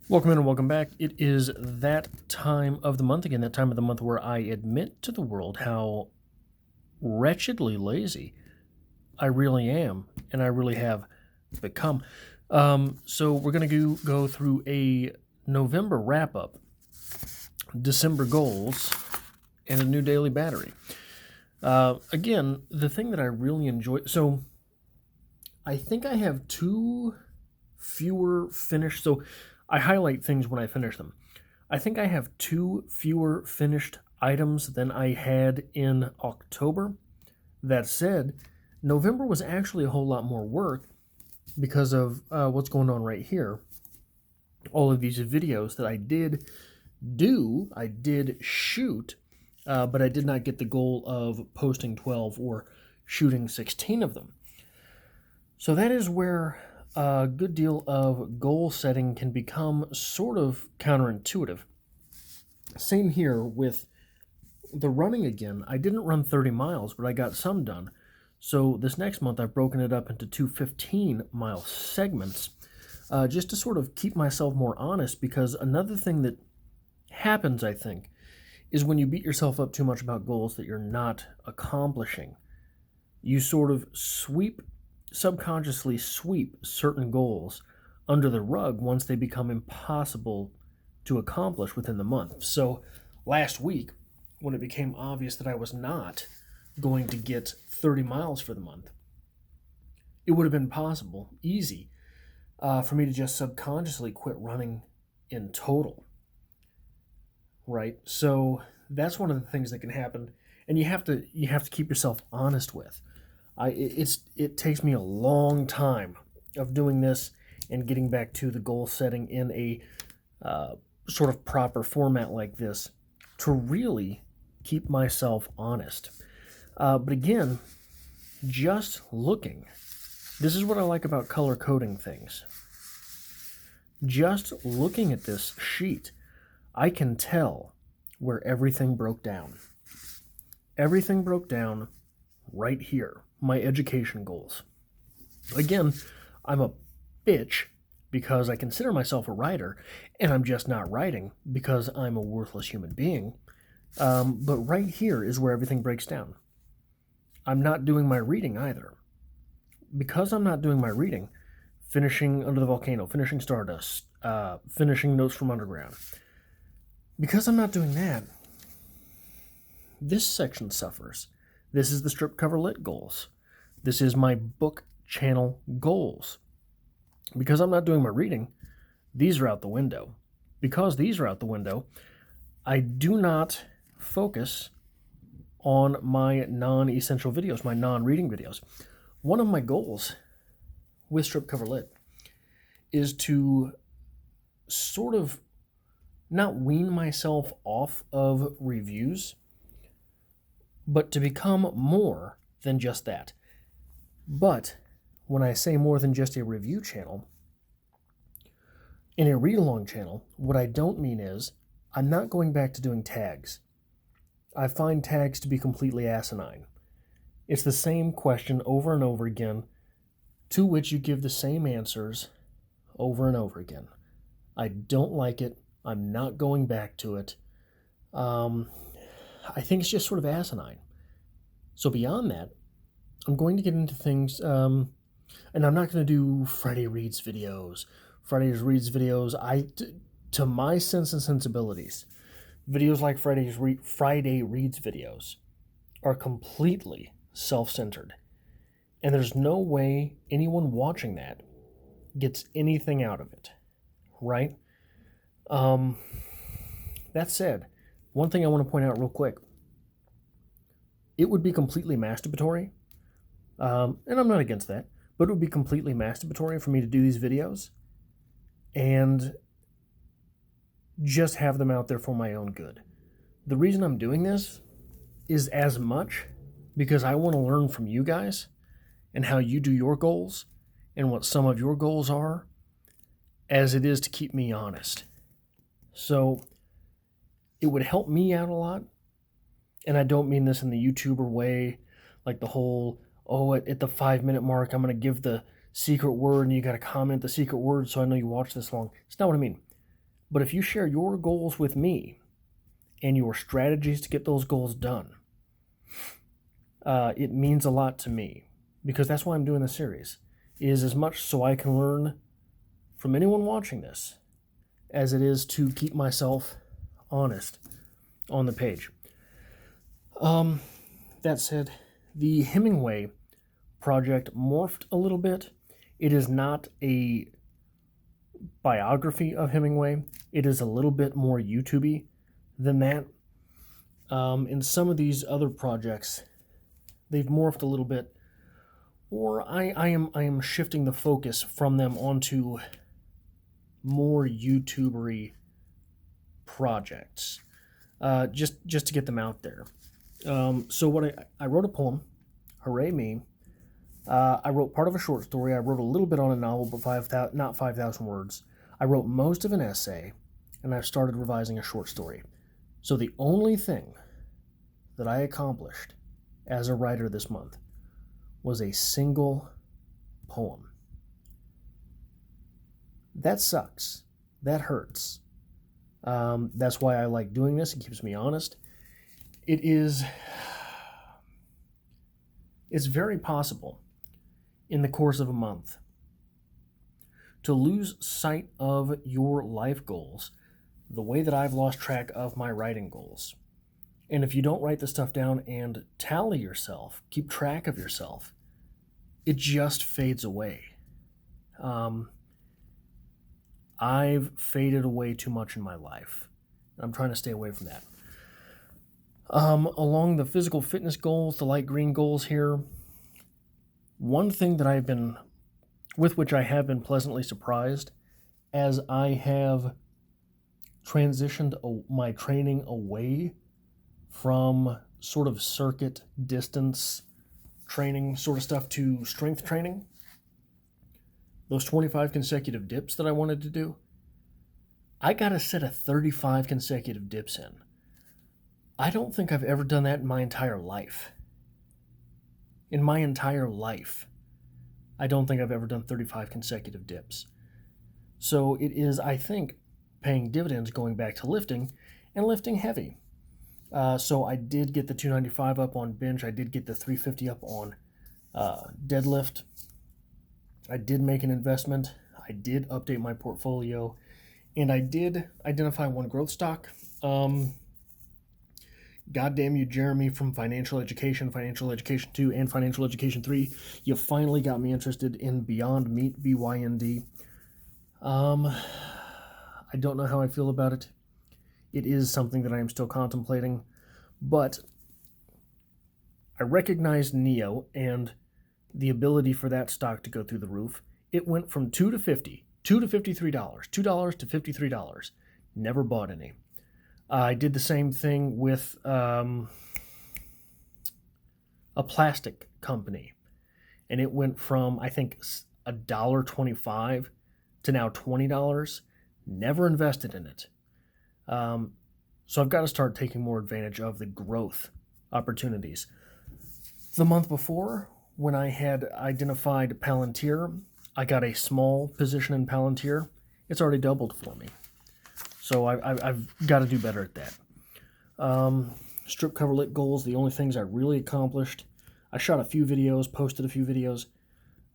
Welcome in and welcome back. It is that time of the month again, that time of the month where I admit to the world how wretchedly lazy I really am, and I really have become. So we're going to go through a November wrap up, December goals, and a new daily battery. Again, the thing that I really enjoy. So I think I have two fewer finished. So I highlight things when I finish them. I think I have two fewer finished items than I had in October. That said, November was actually a whole lot more work because of what's going on right here. All of these videos that I did shoot, but I did not get the goal of posting 12 or shooting 16 of them. So that is where a good deal of goal setting can become sort of counterintuitive. Same here with the running again. I didn't run 30 miles, but I got some done. So this next month, I've broken it up into two 15-mile segments just to sort of keep myself more honest, because another thing that happens, I think, is when you beat yourself up too much about goals that you're not accomplishing. You sort of subconsciously sweep certain goals under the rug once they become impossible to accomplish within the month. So last week, when it became obvious that I was not going to get 30 miles for the month, it would have been possible, easy, for me to just subconsciously quit running in total. Right? So that's one of the things that can happen, and you have to keep yourself honest with. It takes me a long time of doing this and getting back to the goal setting in a sort of proper format like this to really keep myself honest. But again, just looking, this is what I like about color coding things. Just looking at this sheet, I can tell where everything broke down. Everything broke down right here. My education goals. Again, I'm a bitch because I consider myself a writer, and I'm just not writing because I'm a worthless human being. But right here is where everything breaks down. I'm not doing my reading either. Because I'm not doing my reading, finishing Under the Volcano, finishing Stardust, finishing Notes from Underground. Because I'm not doing that, this section suffers. This is the strip cover lit goals. This is my book channel goals. Because I'm not doing my reading, these are out the window. Because these are out the window, I do not focus on my non-essential videos, my non-reading videos. One of my goals with strip cover lit is to sort of not wean myself off of reviews, but to become more than just that. But when I say more than just a review channel, in a read-along channel, what I don't mean is I'm not going back to doing tags. I find tags to be completely asinine. It's the same question over and over again, to which you give the same answers over and over again. I don't like it. I'm not going back to it. I think it's just sort of asinine. So beyond that, I'm going to get into things, and I'm not going to do Friday Reads videos. Friday Reads videos, to my sense and sensibilities, videos like Friday Reads videos are completely self-centered. And there's no way anyone watching that gets anything out of it, right? That said, one thing I want to point out real quick, it would be completely masturbatory, and I'm not against that, but it would be completely masturbatory for me to do these videos and just have them out there for my own good. The reason I'm doing this is as much because I want to learn from you guys and how you do your goals and what some of your goals are, as it is to keep me honest. So it would help me out a lot, and I don't mean this in the YouTuber way, like the whole, at the 5-minute mark, I'm going to give the secret word and you got to comment the secret word so I know you watched this long. It's not what I mean. But if you share your goals with me and your strategies to get those goals done, it means a lot to me, because that's why I'm doing this series, is as much so I can learn from anyone watching this as it is to keep myself honest on the page. That said, the Hemingway project morphed a little bit. It is not a biography of Hemingway. It is a little bit more YouTube-y than that. In some of these other projects, they've morphed a little bit, or I am shifting the focus from them onto more YouTubery projects, just to get them out there. So what I wrote a poem, hooray me. I wrote part of a short story. I wrote a little bit on a novel, but not 5,000 words. I wrote most of an essay, and I've started revising a short story. So the only thing that I accomplished as a writer this month was a single poem. That sucks. That hurts. That's why I like doing this. It keeps me honest. It's very possible in the course of a month to lose sight of your life goals the way that I've lost track of my writing goals. And if you don't write the stuff down and tally yourself, keep track of yourself, it just fades away. I've faded away too much in my life. I'm trying to stay away from that. Along the physical fitness goals, the light green goals here, one thing that with which I have been pleasantly surprised as I have transitioned my training away from sort of circuit distance training sort of stuff to strength training, those 25 consecutive dips that I wanted to do, I got a set of 35 consecutive dips in. I don't think I've ever done that in my entire life. In my entire life, I don't think I've ever done 35 consecutive dips. So it is, I think, paying dividends going back to lifting, and lifting heavy. So I did get the 295 up on bench. I did get the 350 up on deadlift. I did make an investment. I did update my portfolio. And I did identify one growth stock. Goddamn you, Jeremy, from Financial Education 2, and Financial Education 3. You finally got me interested in Beyond Meat, BYND. I don't know how I feel about it. It is something that I am still contemplating, but I recognized NEO and the ability for that stock to go through the roof. It went from $2 to $50, $2 to $53, $2 to $53. Never bought any. I did the same thing with a plastic company, and it went from, I think, $1.25 to now $20. Never invested in it. So I've got to start taking more advantage of the growth opportunities. The month before, when I had identified Palantir, I got a small position in Palantir. It's already doubled for me. So I've got to do better at that. Strip cover lit goals, the only things I really accomplished. I shot a few videos, posted a few videos.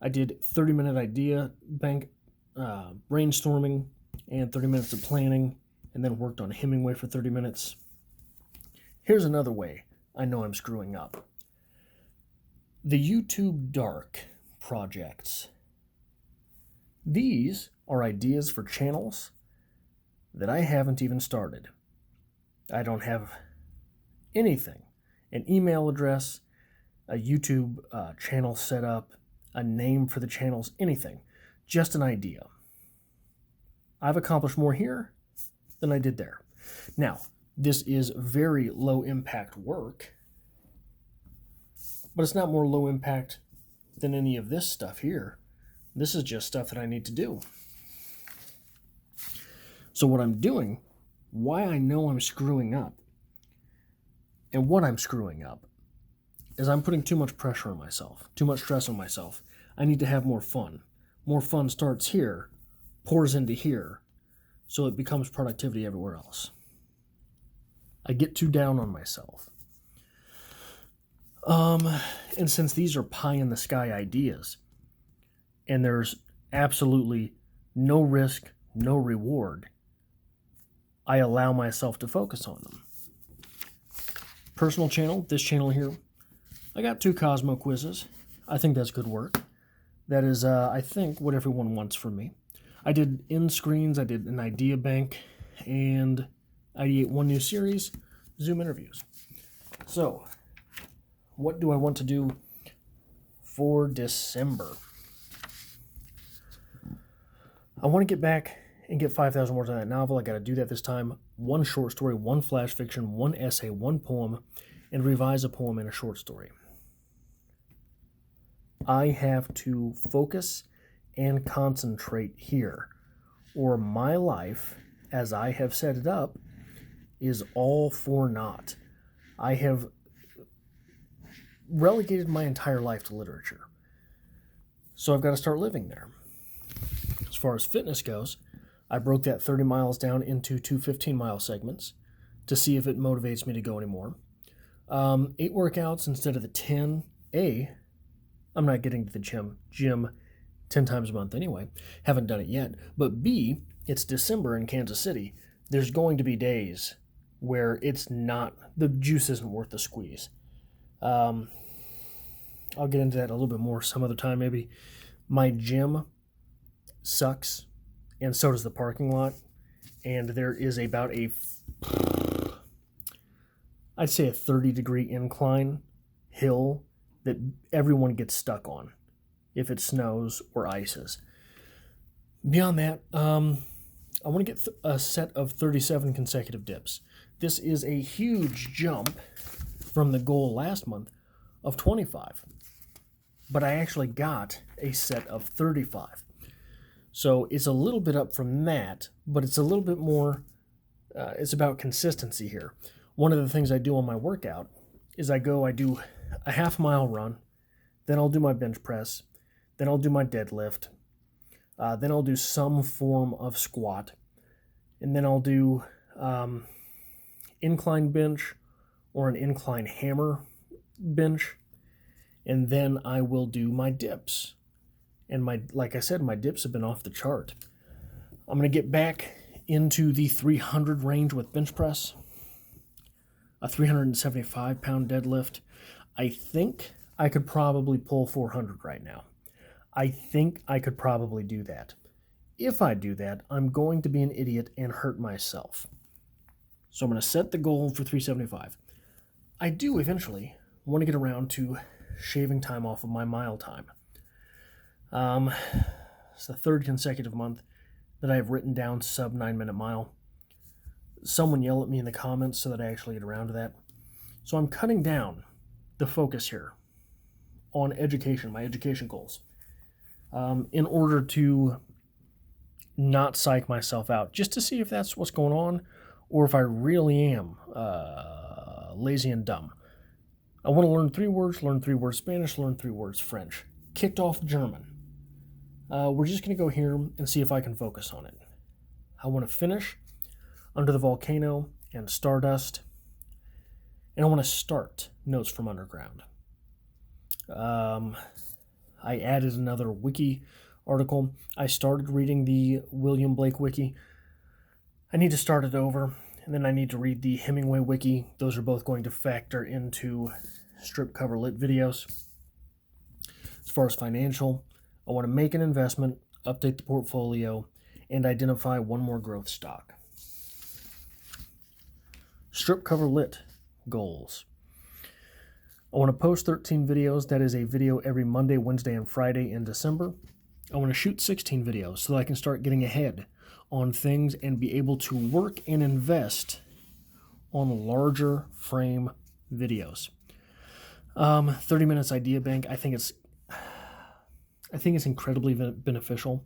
I did 30-minute idea bank brainstorming and 30 minutes of planning, and then worked on Hemingway for 30 minutes. Here's another way I know I'm screwing up. The YouTube Dark projects. These are ideas for channels that I haven't even started. I don't have anything. An email address, a YouTube channel set up, a name for the channels, anything. Just an idea. I've accomplished more here than I did there. Now, this is very low impact work, but it's not more low impact than any of this stuff here. This is just stuff that I need to do. So what I'm doing, why I know I'm screwing up, and what I'm screwing up, is I'm putting too much pressure on myself, too much stress on myself. I need to have more fun. More fun starts here, pours into here. so it becomes productivity everywhere else. I get too down on myself. And since these are pie-in-the-sky ideas, and there's absolutely no risk, no reward, I allow myself to focus on them. Personal channel, this channel here, I got 2 Cosmo quizzes. I think that's good work. That is, I think, what everyone wants from me. I did end screens, I did an idea bank, and ideate 1 new series, Zoom interviews. So, what do I want to do for December? I want to get back and get 5,000 words on that novel. I got to do that this time. 1 short story, 1 flash fiction, 1 essay, 1 poem, and revise a poem and a short story. I have to focus and concentrate here, or my life, as I have set it up, is all for naught. I have relegated my entire life to literature. So I've got to start living there. As far as fitness goes, I broke that 30 miles down into 2 15-mile segments to see if it motivates me to go anymore. 8 workouts instead of the 10. I'm not getting to the gym 10 times a month anyway. Haven't done it yet. But B, it's December in Kansas City. There's going to be days where it's not, the juice isn't worth the squeeze. I'll get into that a little bit more some other time maybe. My gym sucks, and so does the parking lot. And there is about I'd say a 30-degree incline hill that everyone gets stuck on if it snows or ices. Beyond that, I want to get a set of 37 consecutive dips. This is a huge jump from the goal last month of 25. But I actually got a set of 35. So it's a little bit up from that, but it's a little bit more, it's about consistency here. One of the things I do on my workout is I do a half-mile run, then I'll do my bench press, then I'll do my deadlift, then I'll do some form of squat, and then I'll do incline bench or an incline hammer bench, and then I will do my dips. And like I said, my dips have been off the chart. I'm going to get back into the 300 range with bench press, a 375-pound deadlift. I think I could probably pull 400 right now. I think I could probably do that. If I do that, I'm going to be an idiot and hurt myself. So I'm going to set the goal for 375. I do eventually want to get around to shaving time off of my mile time. It's the 3rd consecutive month that I've written down sub 9-minute mile. Someone yell at me in the comments so that I actually get around to that. So I'm cutting down the focus here on education, my education goals, in order to not psych myself out, just to see if that's what's going on or if I really am lazy and dumb. I want to learn 3 words Spanish, learn 3 words French. Kicked off German. We're just going to go here and see if I can focus on it. I want to finish Under the Volcano and Stardust. And I want to start Notes from Underground. I added another wiki article. I started reading the William Blake wiki. I need to start it over. And then I need to read the Hemingway wiki. Those are both going to factor into strip cover lit videos. As far as financial, I want to make an investment, update the portfolio, and identify 1 more growth stock. Strip cover lit goals. I want to post 13 videos. That is a video every Monday, Wednesday, and Friday in December. I want to shoot 16 videos so that I can start getting ahead on things and be able to work and invest on larger frame videos. 30 minutes idea bank. I think it's incredibly beneficial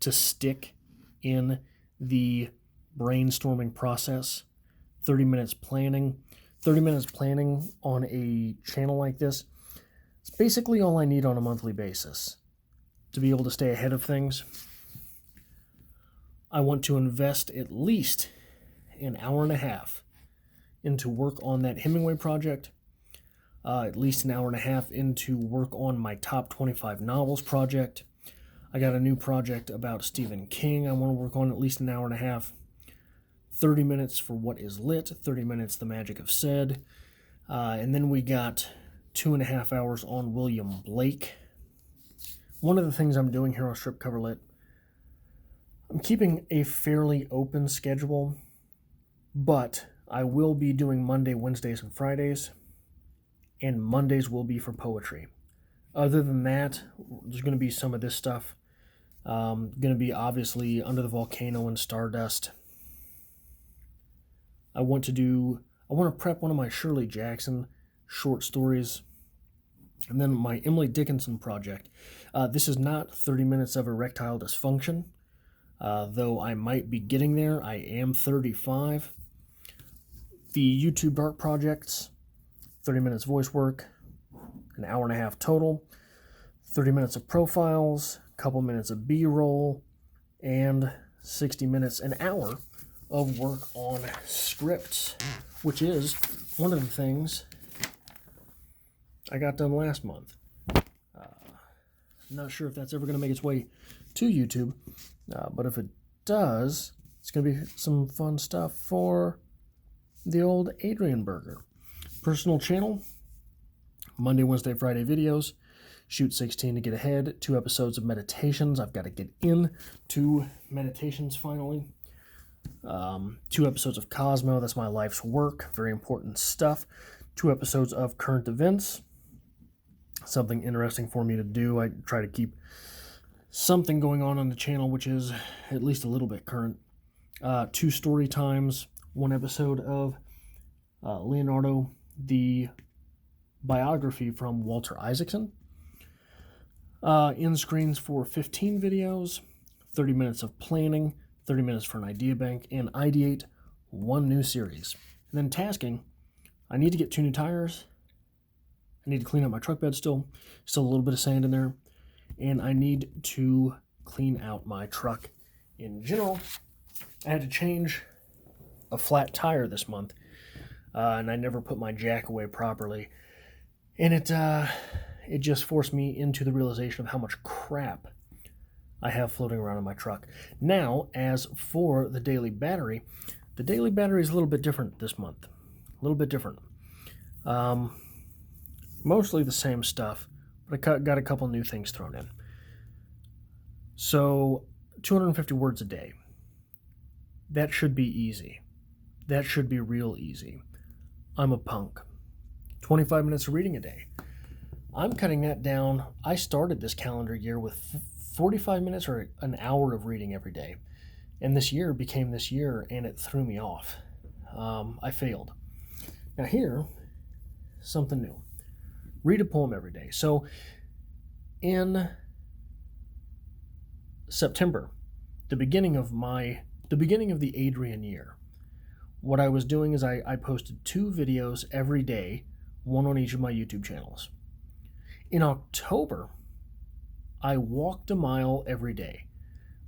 to stick in the brainstorming process. 30 minutes planning. 30 minutes planning on a channel like this. It's basically all I need on a monthly basis to be able to stay ahead of things. I want to invest at least an hour and a half into work on that Hemingway project, at least an hour and a half into work on my top 25 novels project. I got a new project about Stephen King I want to work on at least an hour and a half. 30 minutes for What Is Lit, 30 minutes The Magic of Said, and then we got 2.5 hours on William Blake. One of the things I'm doing here on Strip Cover Lit, I'm keeping a fairly open schedule, but I will be doing Monday, Wednesdays, and Fridays, and Mondays will be for poetry. Other than that, there's going to be some of this stuff. Going to be obviously Under the Volcano and Stardust. I want to prep one of my Shirley Jackson short stories, and then my Emily Dickinson project. This is not 30 minutes of erectile dysfunction, though I might be getting there. I am 35. The YouTube art projects, 30 minutes voice work, an hour and a half total, 30 minutes of profiles, a couple minutes of B-roll, and 60 minutes, an hour of work on scripts, which is one of the things I got done last month. Not sure if that's ever going to make its way to YouTube, but if it does, it's going to be some fun stuff for the old Adrian Burger. Personal channel, Monday, Wednesday, Friday videos, shoot 16 to get ahead, 2 episodes of meditations. I've got to get into meditations finally. 2 episodes of Cosmo, that's my life's work, very important stuff. 2 episodes of current events, something interesting for me to do. I try to keep something going on the channel which is at least a little bit current. 2 story times, 1 episode of Leonardo, the biography from Walter Isaacson. In screens for 15 videos, 30 minutes of planning, 30 minutes for an idea bank, and ideate 1 new series. And then tasking, I need to get 2 new tires. I need to clean up my truck bed still a little bit of sand in there. And I need to clean out my truck in general. I had to change a flat tire this month, and I never put my jack away properly. And it just forced me into the realization of how much crap I have floating around in my truck. Now, as for the daily battery is a little bit different this month. A little bit different. Mostly the same stuff, but I got a couple new things thrown in. So, 250 words a day. That should be easy. That should be real easy. I'm a punk. 25 minutes of reading a day. I'm cutting that down. I started this calendar year with 45 minutes or an hour of reading every day. And this year became this year, and it threw me off. I failed. Now here, something new. Read a poem every day. So in September, the beginning of the Adrian year, what I was doing is I posted 2 videos every day, 1 on each of my YouTube channels. In October, I walked a mile every day,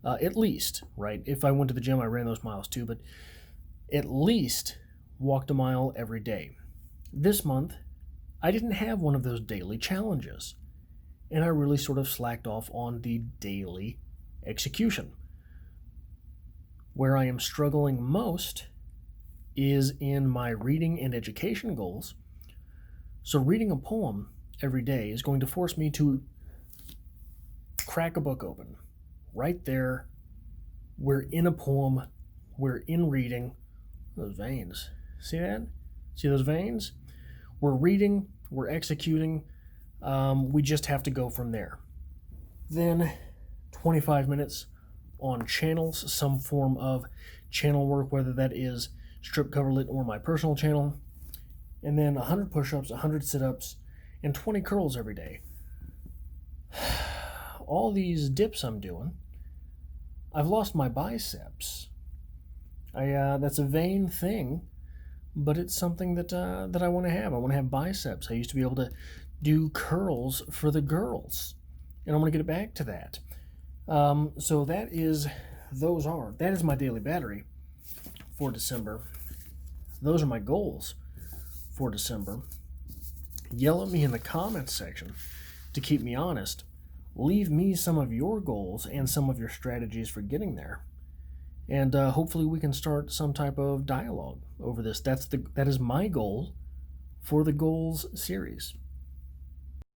at least, right? If I went to the gym, I ran those miles too, but at least walked a mile every day. This month, I didn't have one of those daily challenges, and I really sort of slacked off on the daily execution. Where I am struggling most is in my reading and education goals. So reading a poem every day is going to force me to crack a book open. Right there, we're in a poem, we're in reading. Those veins. See that? See those veins? We're reading, we're executing, we just have to go from there. Then 25 minutes on channels, some form of channel work, whether that is Strip Cover Lit or my personal channel. And then 100 push-ups, 100 sit-ups, and 20 curls every day. All these dips I'm doing, I've lost my biceps. That's a vain thing, but it's something that I want to have. I want to have biceps. I used to be able to do curls for the girls, and I want to get it back to that. So that is that is my daily battery for December. Those are my goals for December. Yell at me in the comments section to keep me honest. Leave me some of your goals and some of your strategies for getting there. And hopefully we can start some type of dialogue over this. That is my goal for the goals series.